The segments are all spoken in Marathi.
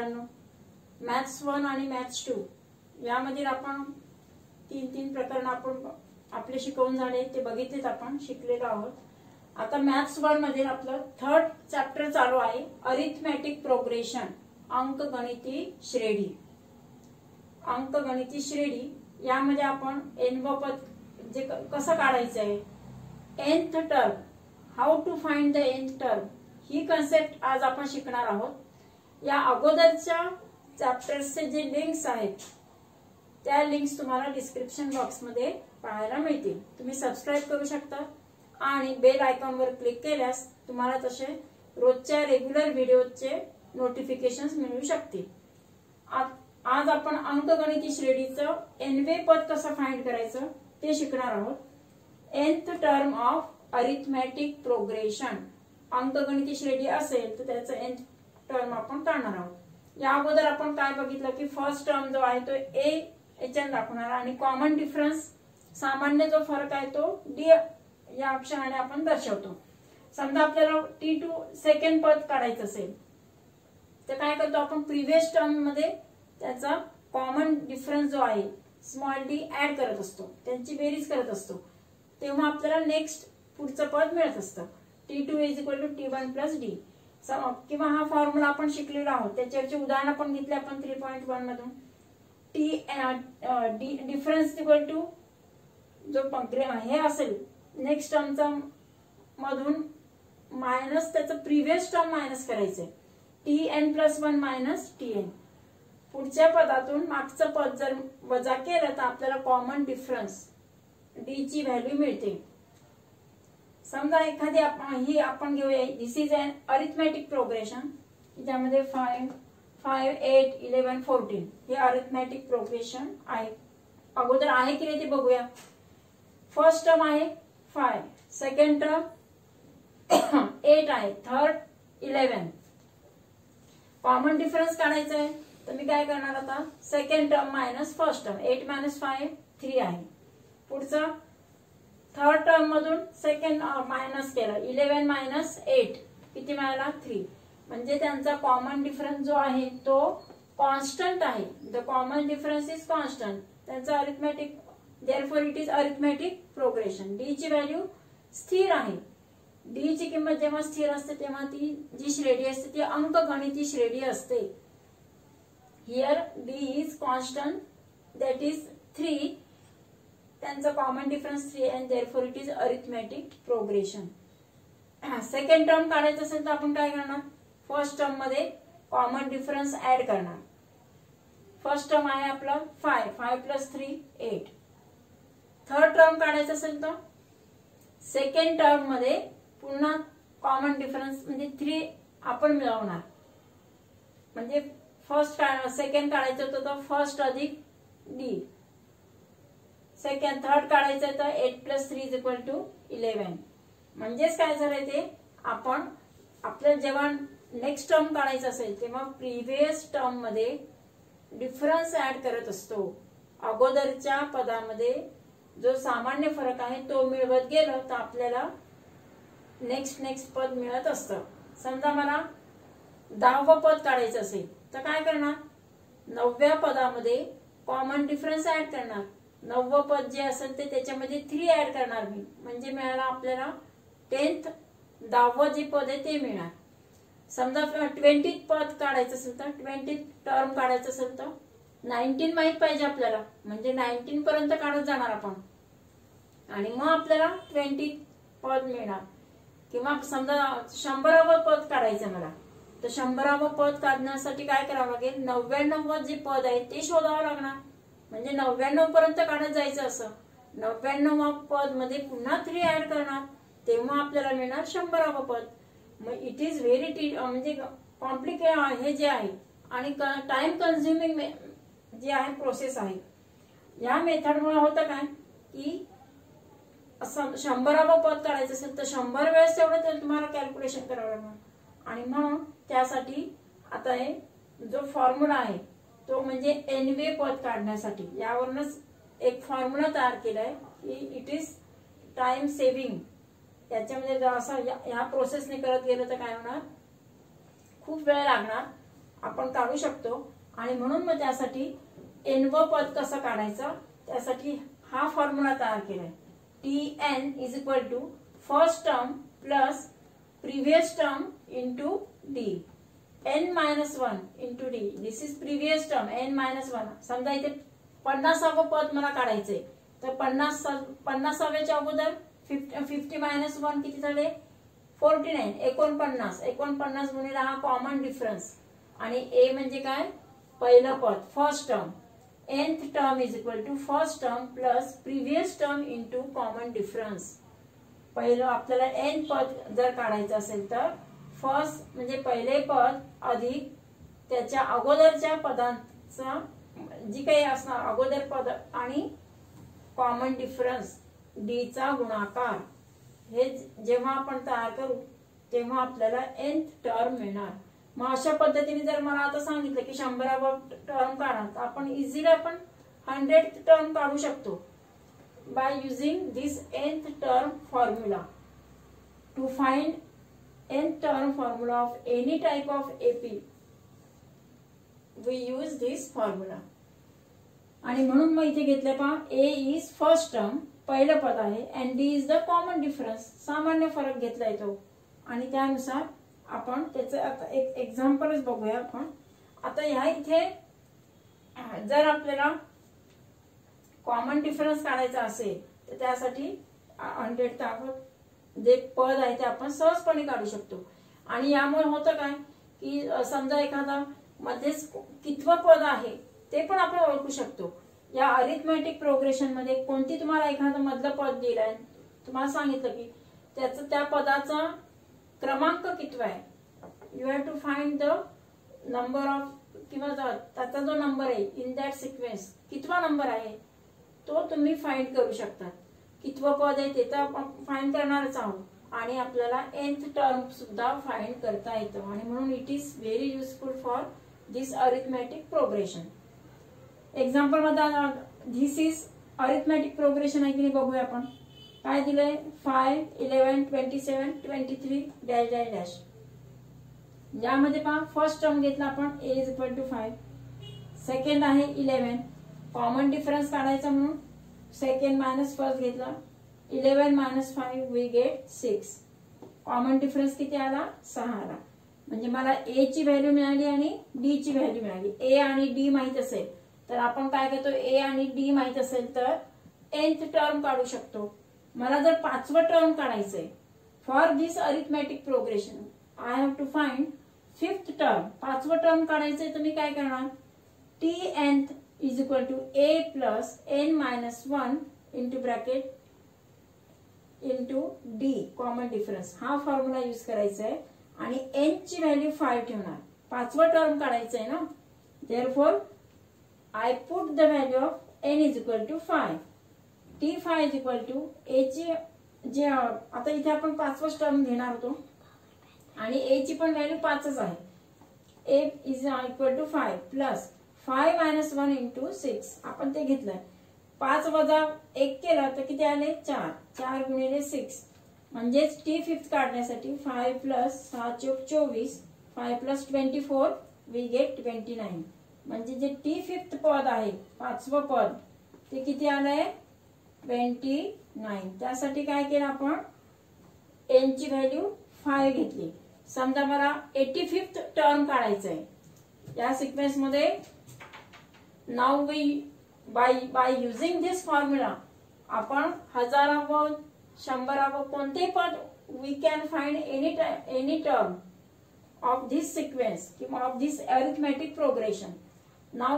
मित्रांनो, मॅथ्स 1 आणि मॅथ्स 2 यामध्ये आपण तीन प्रकरण आपण आपले शिकवून झाले ते बघितलेत, आपण शिकलेलो आहोत. आता मॅथ्स 1 मध्ये आपलं 3rd चॅप्टर चालू आहे, अरिथमॅटिक प्रोग्रेशन, अंकगणिती श्रेणी. अंकगणिती श्रेणी यामध्ये आपण n व पद जे कसं काढायचं आहे, nth term, how to find the nth term, ही कन्सेप्ट आज आपण शिकणार आहोत. या अगोदरच्या चॅप्टर्सचे जे लिंक्स आहेत त्या लिंक्स तुम्हाला डिस्क्रिप्शन बॉक्स मध्ये पाहायला मिळतील. तुम्ही सबस्क्राइब करू शकता आणि बेल आयकॉनवर क्लिक केल्यास तुम्हाला तसे रोजच्या रेग्युलर व्हिडिओचे नोटिफिकेशन्स मिळू शकतील. आज आपण अंकगणिती श्रेणीचं nवे पद कसं फाइंड करायचं ते शिकणार आहोत. nth term of arithmetic progression, अंकगणिती श्रेणी असेल तर त्याचं nth टर्म आपण काढणार आहोत. या अगोदर आपण काय बघितलं की फर्स्ट टर्म जो आहे तो a याच्याने दाखवणार आणि कॉमन डिफरन्स, सामान्य जो फरक आहे तो d या अक्षराने आपण दर्शवतो. समजा आपल्याला t2 सेकंड पद काढायचं असेल तर काय करतो आपण, प्रिव्हियस टर्म मध्ये त्याचा कॉमन डिफरन्स जो आहे स्मॉल d ऍड करत असतो, त्यांची बेरीज करत असतो, तेव्हा आपल्याला नेक्स्ट पुढचं पद मिळत असतं. t2 = t1 + d. किंवा हा फॉर्म्युला आपण शिकलेलो आहोत, त्याच्यावरचे उदाहरण पण घेतले आपण 3.1 मधून. डिफरन्स इक्वल टू जो हे असेल नेक्स्ट टर्मचा मधून मायनस त्याचं प्रिव्हियस टर्म मायनस करायचंय, tn+1 - tn. पुढच्या पदातून मागचं पद जर वजा केलं तर आपल्याला कॉमन डिफरन्स d ची व्हॅल्यू मिळते. समजा एखादी आपण घेऊया, दिस इज अन अरिथमॅटिक प्रोग्रेशन, ज्यामध्ये 5, 8, 11, 14 हे अरिथमॅटिक प्रोग्रेशन आहे. अगोदर आहे की नाही ते बघूया. फर्स्ट टर्म आहे 5, सेकंड टर्म 8 आहे, थर्ड 11. कॉमन डिफरन्स काढायचा आहे तर मी काय करणार, आता second term minus first term, 8 - 5 3 आहे. पुढचं थर्ड टर्म मधून सेकंड मायनस केलं, 11 - 8 किती मिळाला, 3. म्हणजे त्यांचा कॉमन डिफरन्स जो आहे तो कॉन्स्टंट आहे. The common difference is constant. त्यांचा arithmetic, therefore it is arithmetic progression. D ची व्हॅल्यू स्थिर आहे. डी ची किंमत जेव्हा स्थिर असते तेव्हा ती जी श्रेणी असते ती अंकगणिती श्रेणी असते. Here D is constant, that is 3. त्यांचा common difference 3 and therefore it is arithmetic progression. Second term काढायचं असेल तर आपण काय करणार, फर्स्ट टर्म मध्ये कॉमन डिफरन्स ऍड करणार. फर्स्ट टर्म आहे आपला 5, 5 + 3 8. थर्ड टर्म काढायचं असेल तर सेकंड टर्म मध्ये पुन्हा कॉमन डिफरन्स म्हणजे 3 आपण मिळवणार. म्हणजे सेकंड काढायचं होतं तर फर्स्ट अधिक डी. सेकंड थर्ड काढायचं तर 8 + 3 = 11. म्हणजेच काय झालंय ते, आपण आपल्याला जेव्हा नेक्स्ट टर्म काढायचं असेल तेव्हा प्रिव्हियस टर्म मध्ये डिफरन्स ऍड करत असतो. अगोदरच्या पदामध्ये जो सामान्य फरक आहे तो मिळवत गेलं तर आपल्याला नेक्स्ट पद मिळत असतं. समजा मला 10वं पद काढायचं असेल तर काय करणार, 9व्या पदामध्ये कॉमन डिफरन्स ऍड करणार. 9वं पद जे असेल ते त्याच्यामध्ये 3 ऍड करणार मी, म्हणजे मिळाला आपल्याला 10th, 10वं जे पद आहे ते मिळणार. समजा 20th पद काढायचं असेल तर 20th टर्म काढायचं असेल तर 19 माहित पाहिजे आपल्याला, म्हणजे 19 पर्यंत काढत जाणार आपण आणि मग आपल्याला 20th पद मिळणार. किंवा समजा 100वं पद काढायचं मला, तर 100वं पद काढण्यासाठी काय करावं लागेल, 99वं जे पद आहे ते शोधावं लागणार. म्हणजे 99 पर्यंत काढत जायचं. असं 99व्या पद मध्ये पुन्हा 3 ऍड करणार, तेव्हा आपल्याला मिळणार 100वं पद. मग इट इज व्हेरी म्हणजे कॉम्प्लिकेटेड हे जे आहे आणि टाइम कन्झ्युमिंग जे आहे प्रोसेस आहे. या मेथडमुळे होतं काय की 100वं पद काढायचं असेल तर 100 वेळेस तेवढं तुम्हाला कॅल्क्युलेशन करावं लागणार. आणि म्हणून त्यासाठी आता हे जो फॉर्म्युला आहे तो म्हणजे nवे पद काढण्यासाठी यावरूनच एक फॉर्म्युला तयार केलाय की इट इज टाइम सेव्हिंग. याच्यामध्ये जर असं ह्या प्रोसेसने करत गेलं तर काय होणार, खूप वेळ लागणार आपण काढू शकतो. आणि म्हणून मग त्यासाठी nव पद कसं काढायचं त्यासाठी हा फॉर्म्युला तयार केलाय. Tn is equal to first term plus previous term into D. n-1 into D. This is previous term n-1. समजा इथे 50वे पद मला काढायचंय तर 50व्याच्या अगोदर 50-1 किती झाले 49. 49 गुणिले हा कॉमन डिफरन्स आणि ए म्हणजे काय पहिलं पद first term. nth term is equal to first term plus previous term into common difference. पहिलं आपल्याला n पद जर काढायचं असेल तर फर्स्ट म्हणजे पहिले पद अधिक त्याच्या अगोदरच्या पदांचा जी काही असणार अगोदर पद आणि कॉमन डिफरन्स डी चा गुणाकार. हे जेव्हा आपण तयार करू तेव्हा आपल्याला nth टर्म मिळणार. मग अशा पद्धतीने जर मला आता सांगितलं की 100वा टर्म काढा तर आपण इझिली आपण 100th टर्म काढू शकतो by using this nth term formula. To find nth term formula of any type of AP we use this formula. आणि म्हणून मग इथे घेतले पहा A is first term पहिलं पद आहे and D is the common difference सामान्य फरक घेतलाय तो. आणि त्यानुसार आपण त्याचं आता एक एक्झाम्पलच बघूया आपण. आता ह्या इथे जर आपल्याला कॉमन डिफरन्स काढायचा असेल तर त्यासाठी 100 जे पद आहे ते आपण सहजपणे काढू शकतो. आणि यामुळे होतं काय की समजा एखादा मध्येच कितवं पद आहे ते पण आपण ओळखू शकतो. या अरिथमेटिक प्रोग्रेशन मध्ये कोणती तुम्हाला एखादं मधलं पद दिलंय तुम्हाला सांगितलं की त्याचं त्या पदाचा क्रमांक कितवा आहे. You have to find the number of किंवा त्याचा जो नंबर आहे इन दॅट सिक्वेन्स कितवा नंबर आहे तो तुम्ही फाइंड करू शकता. कितवं पद आहे ते तर आपण फाइंड करणारच आहोत आणि आपल्याला nth टर्म सुद्धा फाइंड करता येतं. आणि म्हणून it is very useful for this arithmetic progression. Example मध्ये धिस इज अरिथमेटिक प्रोग्रेशन आहे की नाही बघूया आपण. काय दिलंय 5, 11, 27, 23 डॅश डॅश डॅश. यामध्ये पहा फर्स्ट टर्म घेतला आपण a is equal to 5. Second आहे 11. कॉमन डिफरन्स काढायचा म्हणून सेकंड मायनस फर्स्ट घेतला. 11 minus 5 we get 6. Common difference किती आला 6 आला. म्हणजे मला a ची व्हॅल्यू मिळाली आणि d ची व्हॅल्यू मिळाली. a आणि d माहित असेल तर आपण काय करतो a आणि d माहित असेल तर nth टर्म काढू शकतो. मला जर 5वं टर्म काढायचंय for this arithmetic progression I have to find 5th term. 5वं टर्म काढायचंय तर मी काय करणार tnth is equal to a plus n minus 1 into bracket into d common difference. हा फॉर्म्युला यूज करायचा आहे आणि n ची व्हॅल्यू 5 ठेवणार. 5वं टर्म काढायचं आहे ना. therefore I put the value of n is equal to 5. t5 is equal to a ची जे आता इथे आपण 5वं टर्म घेणार होतो आणि a ची पण व्हॅल्यू 5च आहे. a is equal to 5 plus 5 minus 1 into 6 आपण ते घेतलंय. 5 वजा 1 केला तर किती आले 4. 4 गुणिले 6 म्हणजेच t5th काढण्यासाठी 5 प्लस 6 चौक 24 5 प्लस 24 वी गेट 29. म्हणजे जे t5th पद आहे 5वं पद ते किती आलंय 29. त्यासाठी काय केलं आपण n ची व्हॅल्यू 5 घेतली. समजा मला 85th टर्म काढायचंय या सिक्वेन्स मध्ये. Now we by using this formula आपण 1000व 100व कोणतेही पद we can find any term of this sequence किंवा of this arithmetic progression. Now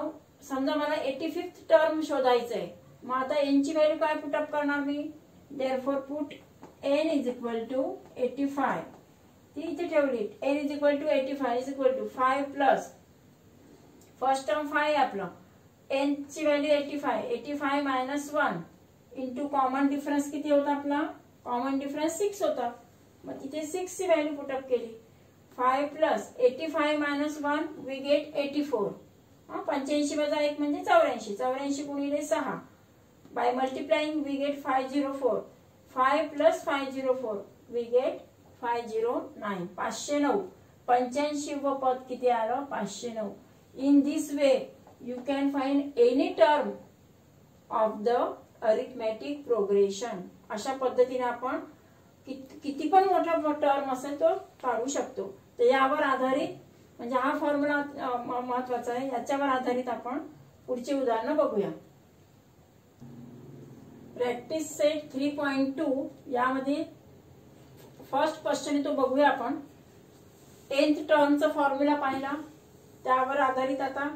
समजा मला 85th टर्म शोधायचंय मग आता n ची व्हॅल्यू काय पुट अप करणार मी. therefore put n is equal to 85. ती इथे ठेवली. n is equal to 85 is equal to 5 plus first term 5 आहे आपलं. n ची value 85 minus 1 into common difference किती होता आपला कॉमन डिफरन्स 6 होता. मग तिथे 6 ची व्हॅल्यू पुट अप केली. 5 प्लस 85 मायनस 1 वी गेट 84. 85 वजा 1 म्हणजे 84. 84 गुणिले 6 by multiplying we get 504. 5 plus 504 we get 509. 509 85व पद किती आलं 509. In this way you can find any term of the arithmetic progression. अशा पद्धतीने आपण किती पण मोठा टर्म असेल तो काढू शकतो. तर यावर आधारित म्हणजे हा फॉर्म्युला महत्वाचा आहे. याच्यावर आधारित आपण पुढची उदाहरणं बघूया. प्रॅक्टिस सेट 3.2 यामध्ये फर्स्ट क्वेश्चन तो बघूया आपण. 10th टर्मचा फॉर्म्युला पाहिला, त्यावर आधारित आता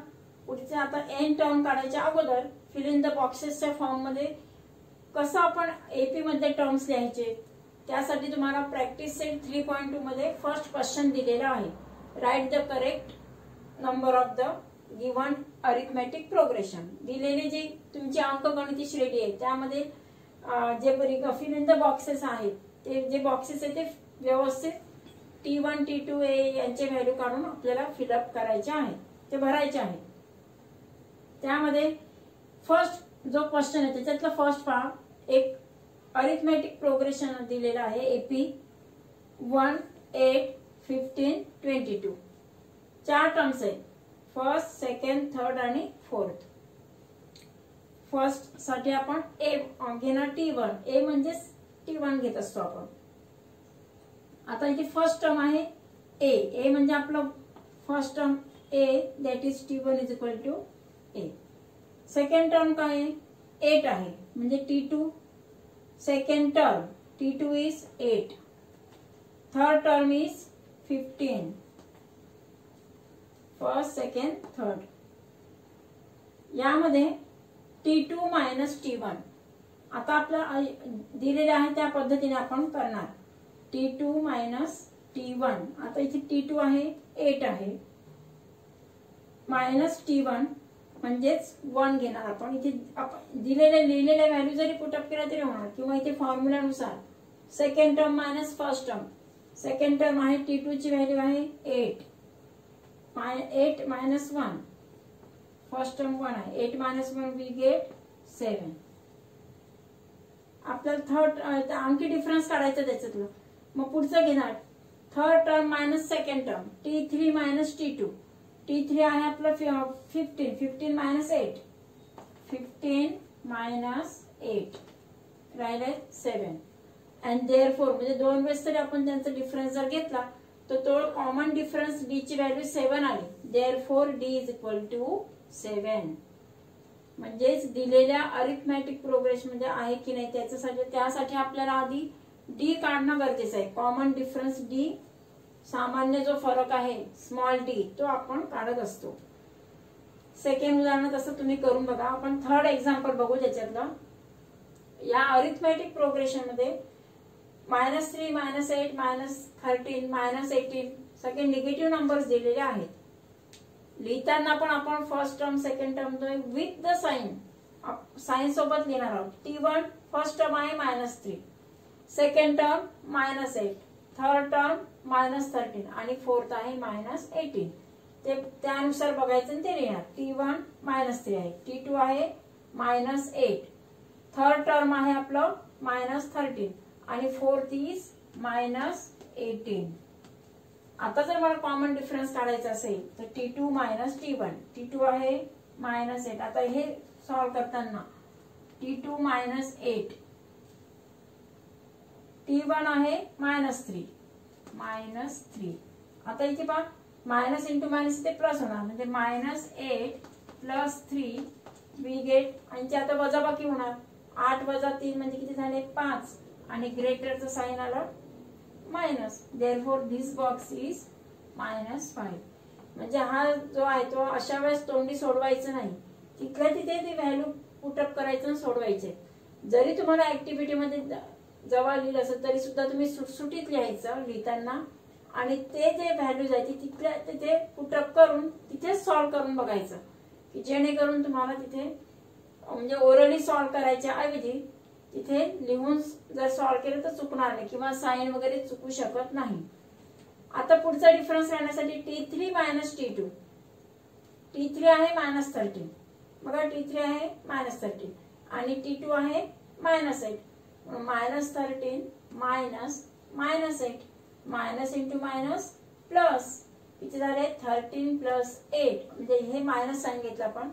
पुढचे आता n टर्म काढायच्या अगोदर फिल इन द बॉक्सेसच्या फॉर्म मध्ये कसं आपण एपी मध्ये टर्म्स लिहायचे त्यासाठी तुम्हाला प्रॅक्टिस सेट 3.2 मध्ये फर्स्ट क्वेश्चन दिलेला आहे. Write the correct number of the given arithmetic progression. दिलेली जी तुमची अंकगणिती श्रेणी आहे त्यामध्ये जे फिल इन द बॉक्सेस आहेत ते जे बॉक्सेस आहेत ते व्यवस्थित T1 T2 यांचे व्हॅल्यू काढून आपल्याला फिलअप करायचे आहे, ते भरायचे आहे. त्यामध्ये फर्स्ट जो क्वेश्चन आहे त्याच्यातला फर्स्ट पहा. एक अरिथमॅटिक प्रोग्रेशन दिलेला आहे एपी 1, 8, 15, 22. 4 टर्म्स आहेत. फर्स्ट, सेकंड, थर्ड आणि फोर्थ. फर्स्ट साठी आपण ए घेणार T1. ए म्हणजे T1 घेत असतो आपण. आता इथे फर्स्ट टर्म आहे ए. ए म्हणजे आपलं first term A that is T1 is equal to A. Second term काय आहे 8 आहे म्हणजे T2. Second term T2 is 8. Third term is 15. First, second, third. यामध्ये T2 मायनस T1 आता आपल्याला दिलेले आहे त्या पद्धतीने आपण करणार. T2 minus T1. आता इथे T2 आहे 8 आहे मायनस T1 म्हणजेच 1 घेणार आपण. इथे लिहिलेल्या व्हॅल्यू जरी पुटअप केला तरी होणार किंवा इथे फॉर्म्युलानुसार second term minus first term. Second term आहे T2 ची व्हॅल्यू आहे 8. 8 मायनस 1. फर्स्ट टर्म 1 आहे. 8 मायनस 1 वी गेट 7. आपल्याला थर्ड अंकी डिफरन्स काढायचा त्याच्यातलं. मग पुढचं घेणार third term minus second term T3 minus T2. T3 आहे आपलं 15. 15 मायनस 8. 15 मायनस 8 राहिले 7. अँड देअरफॉर म्हणजे 2 वेळेस तरी आपण त्यांचा डिफरन्स जर घेतला तर तो कॉमन डिफरन्स डी ची व्हॅल्यू 7 आली. Therefore D is equal to 7. म्हणजेच दिलेल्या अरिथमॅटिक प्रोग्रेस म्हणजे आहे की नाही त्यासाठी आपल्याला आधी डी काढणं गरजेचं आहे. कॉमन डिफरन्स डी सामान्य जो फरक आहे स्मॉल डी तो आपण काढत असतो. सेकंड उदाहरण तसं तुम्ही करून बघा. आपण थर्ड एक्झाम्पल बघू त्याच्यातलं. या अरिथमॅटिक प्रोग्रेशन मध्ये -3, -8, -13, -18 सगळे निगेटिव्ह नंबर्स दिलेले आहेत. लिहिताना पण आपण first term second term with the sign सोबत लिहिणार आहोत. T1 फर्स्ट टर्म आहे -3. Second term -8. थर्ड टर्म -13 आणि फोर्थ आहे -18. ते त्यानुसार बघायचं आणि ते लिहिणार. T1 -3 आहे. T2 आहे -8. थर्ड टर्म आहे आपलं -13 आणि फोर्थ इज -18. आता जर मला कॉमन डिफरन्स काढायचा असेल तर T2 मायनस T1. T2 आहे -8. आता हे सॉल्व करताना T2 -8. T1 आहे -3. आता इथे पहा मायनस इंटू मायनस ते प्लस होणार म्हणजे -8 + 3 वी गेट. आणि आता वजाबाकी होणार. 8 - 3 म्हणजे किती झाले 5 आणि ग्रेटरचं साइन आलं minus. Therefore this box is -5. म्हणजे हा जो आहे तो अशा वेळेस तोंडी सोडवायचं नाही. तिथल्या तिथे ती व्हॅल्यू पुटअप करायचं सोडवायचे. जरी तुम्हाला ऍक्टिव्हिटी मध्ये जवळ लिहिलं असेल तरी सुद्धा तुम्ही सुटसुटीत लिहायचं लिहिताना आणि ते जे व्हॅल्यूज आहे तिथल्या तिथे पुटअप करून तिथे सॉल्व करून बघायचं की जेणेकरून तुम्हाला तिथे म्हणजे ओरली सॉल्व करायच्या ऐवजी तिथे लिहून जर सॉल्व केलं तर चुकणार नाही किंवा साइन वगैरे चुकू शकत नाही. आता पुढचा डिफरन्स काढण्यासाठी T3 मायनस T2. T3 आहे -13. बघा T3 आहे -13 आणि T2 आहे -8. -13 - -8 मायनस इंटू मायनस प्लस किती झाले 13 प्लस 8 म्हणजे हे मायनस साइन घेतलं आपण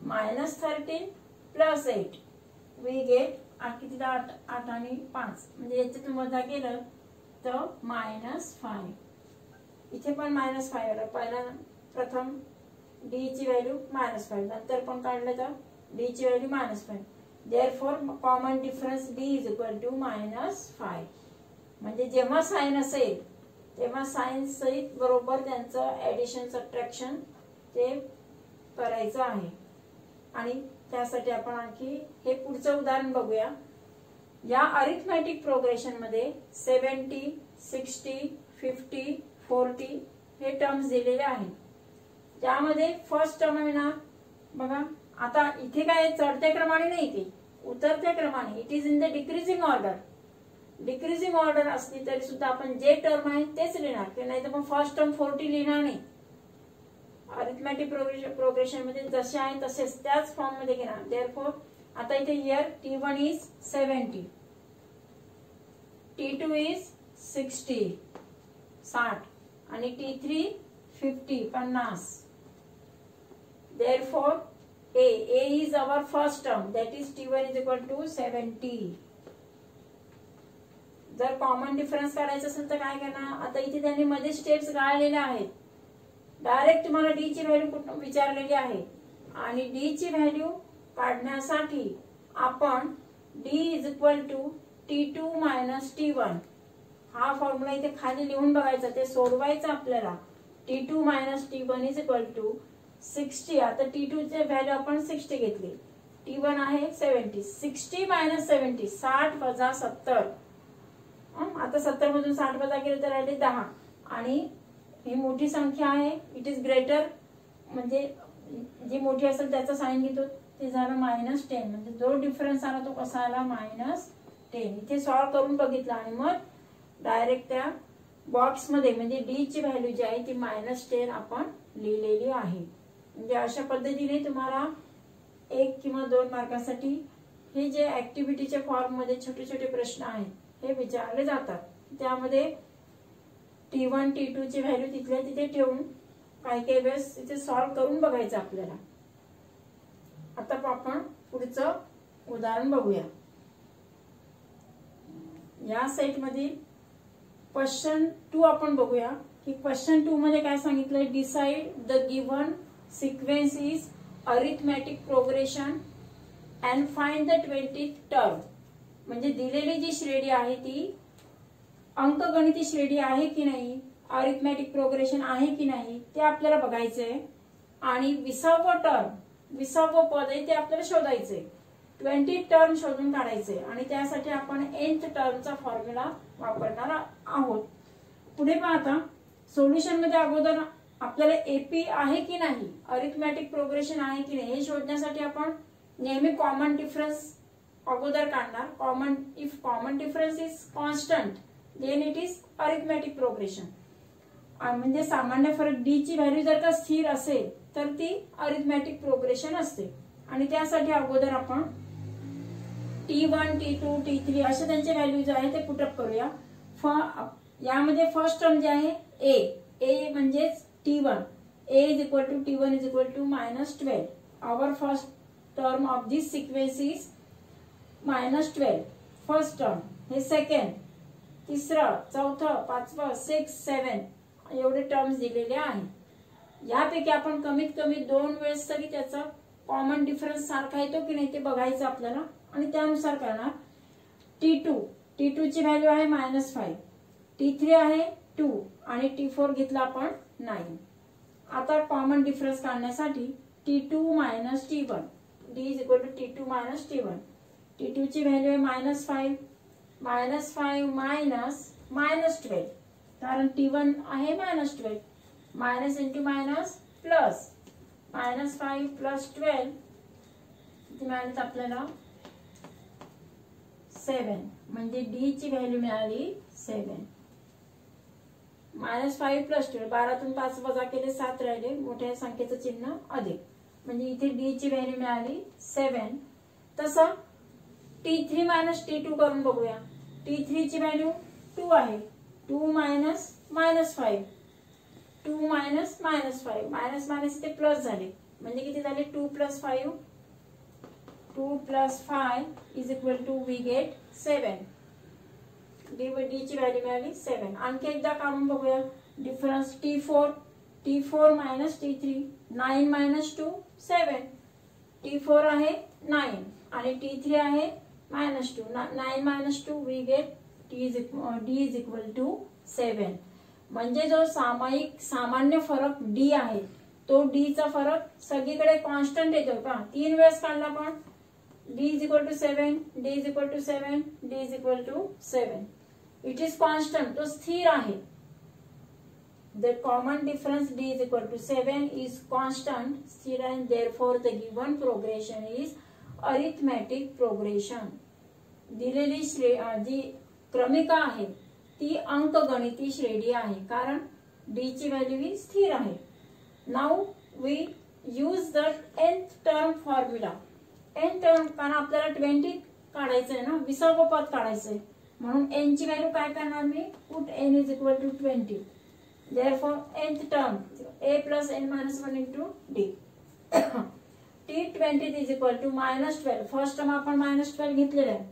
-13 प्लस 8 वी गेट किती 8 आणि 5 म्हणजे याच्यातून वजा केलं तर -5 इथे पण -5 आलं पहिला प्रथम डी ची व्हॅल्यू -5 नंतर पण काढलं तर डी ची value -5 therefore common difference D is equal to -5 म्हणजे जेव्हा साइन असेल तेव्हा साइन सहित बरोबर त्यांचं ऍडिशन सबट्रॅक्शन ते करायचं आहे आणि त्यासाठी आपण आणखी हे पुढचं उदाहरण बघूया या अरिथमॅटिक प्रोग्रेशन मध्ये 70 60 50 40 हे टर्म्स दिलेले आहेत त्यामध्ये फर्स्ट टर्म येणार बघा आता इथे काय चढत्या क्रमाने नाही की उतरत्या क्रमाने it is in the decreasing order असली तरी सुद्धा आपण जे टर्म आहे तेच लिहिणार की नाही तर मग फर्स्ट टर्म 40 लिहिणार नाही अरिथमॅटिक प्रोग्रेशन मध्ये जसे आहे तसेच त्याच फॉर्म मध्ये घेणार देअरफॉर आता इथे here T1 is 70 T2 is 60 आणि T3 50 therefore A is our first term that is T1 is equal to 70 जर कॉमन डिफरन्स काढायचं असेल तर काय करणार आता इथे त्यांनी मध्ये स्टेप्स गाळलेल्या आहेत डायरेक्ट तुम्हाला डी ची व्हॅल्यू कुठून विचारलेली आहे आणि डी ची व्हॅल्यू काढण्यासाठी आपण D is equal to T2 - T1 हा फॉर्म्युला इथे खाली लिहून बघायचा ते सोडवायचं आपल्याला T2 - T1 is equal to 60 आता T2 चे व्हॅल्यू आपण 60 घेतली T1 आहे 70 60 - 70 60 वजा 70 आता 70 मधून 60 वजा केलं तर राहिले 10 आणि ही मोठी संख्या आहे इट इज ग्रेटर म्हणजे जी मोठी असेल त्याचा साइन घेतो ते झालं -10 म्हणजे जो डिफरन्स आला तो कसा आला -10 इथे सॉल्व करून बघितलं आणि मग डायरेक्ट त्या बॉक्स मध्ये म्हणजे डी ची व्हॅल्यू जी आहे ती -10 आपण लिहिलेली आहे म्हणजे अशा पद्धतीने तुम्हाला 1 किंवा 2 मार्कासाठी हे जे ऍक्टिव्हिटीच्या फॉर्म मध्ये छोटे छोटे प्रश्न आहेत हे विचारले जातात त्यामध्ये T1 T2 ची व्हॅल्यू तिथल्या तिथे ठेवून काही वेळेस तिथे सॉल्व करून बघायचं आपल्याला आता आपण पुढचं उदाहरण बघूया या सेट मध्ये क्वेश्चन 2 आपण बघूया की क्वेश्चन 2 मध्ये काय सांगितलंय decide the given sequence is arithmetic progression and find the 20th term म्हणजे दिलेली जी श्रेणी आहे ती अंकगणिती श्रेणी आहे की नाही अरिथमॅटिक प्रोग्रेशन आहे की नाही ते आपल्याला बघायचंय आणि 20व पद आहे ते आपल्याला शोधायचंय 20th टर्म शोधून काढायचंय आणि त्यासाठी आपण nth टर्मचा फॉर्म्युला वापरणार आहोत पुढे पाहता सोल्युशन मध्ये अगोदर आपल्याला एपी आहे की नाही अरिथमॅटिक प्रोग्रेशन आहे की नाही हे शोधण्यासाठी आपण नेहमी कॉमन डिफरन्स अगोदर काढणार if common difference is constant then it is arithmetic progression म्हणजे सामान्य फरक डी ची व्हॅल्यू जर का स्थिर असेल तर ती अरिथमॅटिक प्रोग्रेशन असते आणि त्यासाठी अगोदर आपण T1 T2 T3 असे त्यांचे व्हॅल्यू जे आहे ते पुटअप करूया यामध्ये फर्स्ट टर्म जे आहे ए म्हणजेच T1 A is equal to T1 is equal to -12 our first term of this sequence is -12 first term हे सेकंड तिसरं चौथं पाचवं 6 7 एवढे टर्म्स दिलेले आहेत यापैकी आपण कमीत कमी 2 वेळेस तरी त्याचा कॉमन डिफरन्स सारखा येतो की नाही ते बघायचं आपल्याला आणि त्यानुसार करणार T2 ची व्हॅल्यू आहे -5 T3 आहे 2 आणि T4 घेतला आपण 9 आता कॉमन डिफरन्स काढण्यासाठी T2 - T1 D is equal to T2 - T1 T2 ची व्हॅल्यू आहे -5 -12 कारण T1 आहे -12 मायनस इंटू मायनस प्लस -5 + 12 किती मिळाली आपल्याला 7 म्हणजे डी ची व्हॅल्यू मिळाली 7 -5 + 12 12तून 5 वजा केले 7 राहिले मोठ्या संख्येचं चिन्ह अधिक म्हणजे इथे डी ची व्हॅल्यू मिळाली 7 तसं T3 - T2 करून बघूया T3 ची व्हॅल्यू 2 आहे 2 - -5 2 मायनस मायनस 5 मायनस मायनस इथे प्लस झाले म्हणजे किती झाले 2 + 5 2 + 5 is equal to we get 7 D ची व्हॅल्यू मिळाली 7 आणखी एकदा काढून बघूया difference T4 minus T3 9 minus 2 7 T4 आहे 9 आणि T3 आहे -2 9 minus 2 we get D is equal to 7 म्हणजे जो सामान्य फरक D आहे तो D चा फरक सगळीकडे कॉन्स्टंट येतो का 3 वेळेस काढला पण D is equal to 7 D is equal to 7 D is equal to 7 it is constant तो स्थिर आहे The common difference D is equal to 7 is constant still and therefore the given progression is arithmetic progression. दिलेली जी क्रमिका आहे ती अंकगणिती श्रेणी आहे कारण D ची व्हॅल्यू ही स्थिर आहे. Now we use the nth term formula. n term कारण आपल्याला 20 काढायचं आहे ना 20वे पद काढायचं आहे म्हणून n ची व्हॅल्यू काय करणार मी put n is equal to 20. Therefore, nth term a plus n minus 1 into d. T20 is equal to -12. First term आपण -12 घेतलेलं आहे.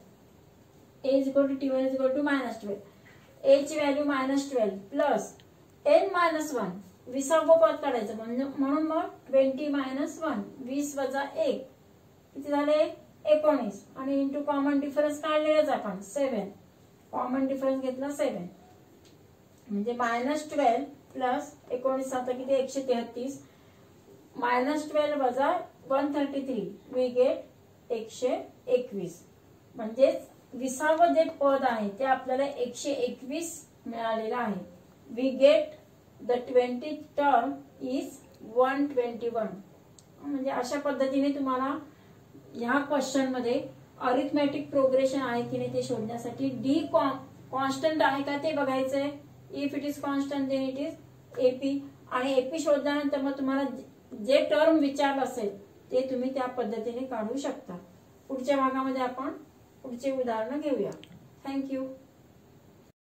a is equal to T1 is equal to -12. a ची व्हॅल्यू -12 प्लस n minus 1 20वे पद काढायचं म्हणून मग 20 - 1 20 - 1 किती झाले 19 आणि इंटू कॉमन डिफरन्स काढलेलाच आपण 7 कॉमन डिफरन्स घेतला 7 म्हणजे -12 प्लस 19 आता किती 133 -12 - 133 वी गेट 121 म्हणजे 20वे जे पद आहे ते आपल्याला 121 मिळालेलं आहे. We get the 20th term is 121. म्हणजे अशा पद्धतीने तुम्हाला ह्या क्वेश्चन मध्ये अरिथमेटिक प्रोग्रेशन आहे की नाही ते शोधण्यासाठी डी कॉन्स्टंट आहे का ते बघायचंय. If it is constant then it is AP आणि एपी शोधल्यानंतर मग तुम्हाला जे टर्म विचारलं असेल ते तुम्ही त्या पद्धतीने काढू शकता. पुढच्या भागामध्ये आपण पुढचे उदाहरण घेऊया. थँक्यू.